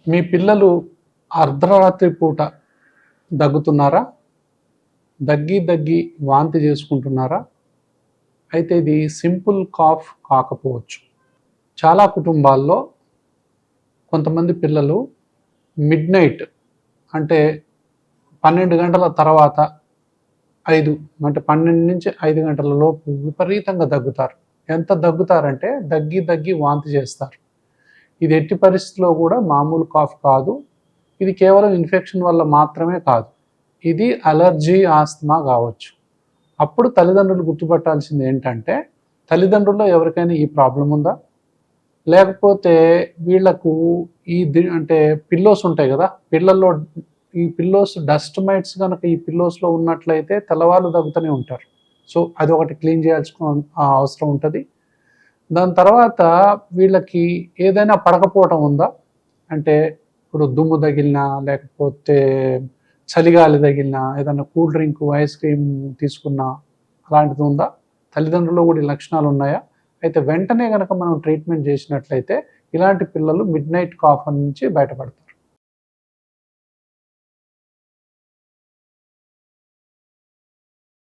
మీ పిల్లలు అర్ధరాత్రి పూట దగ్గుతున్నారా? దగ్గి వాంతి చేసుకుంటున్నారా? అయితే ఇది సింపుల్ కాఫ్ కాకపోవచ్చు. చాలా కుటుంబాల్లో కొంతమంది పిల్లలు మిడ్‌నైట్ అంటే 12 గంటల తర్వాత 5 అంటే 12-5 గంటల లోపు విపరీతంగా దగ్గుతారు. ఎంత దగ్గుతారంటే దగ్గి వాంతి చేస్తారు. ఇది ఎట్టి పరిస్థితిలో కూడా మామూలు కాఫ్ కాదు. ఇది కేవలం ఇన్ఫెక్షన్ వల్ల మాత్రమే కాదు. ఇది అలర్జీ, ఆస్తమా కావచ్చు. అప్పుడు తల్లిదండ్రులు గుర్తుపట్టాల్సింది ఏంటంటే, తల్లిదండ్రుల్లో ఎవరికైనా ఈ ప్రాబ్లం ఉందా? లేకపోతే వీళ్ళకు అంటే పిల్లోస్ ఉంటాయి కదా, పిల్లల్లో ఈ పిల్లోస్ డస్ట్ మైట్స్ కనుక ఈ పిల్లోస్లో ఉన్నట్లయితే తెల్లవాళ్ళు దగ్గుతూనే ఉంటారు. సో అది ఒకటి క్లీన్ చేయాల్సిన అవసరం ఉంటుంది. దాని తర్వాత వీళ్ళకి ఏదైనా పడకపోవటం ఉందా? అంటే ఇప్పుడు దుమ్ము తగిలినా, లేకపోతే చలిగాలి తగిలినా, ఏదైనా కూల్ డ్రింక్, ఐస్ క్రీమ్ తీసుకున్నా అలాంటిది ఉందా? తల్లిదండ్రుల్లో కూడా ఈ లక్షణాలు ఉన్నాయా? అయితే వెంటనే కనుక మనం ట్రీట్మెంట్ చేసినట్లయితే ఇలాంటి పిల్లలు మిడ్‌నైట్ కాఫ్ నుంచి బయటపడతారు.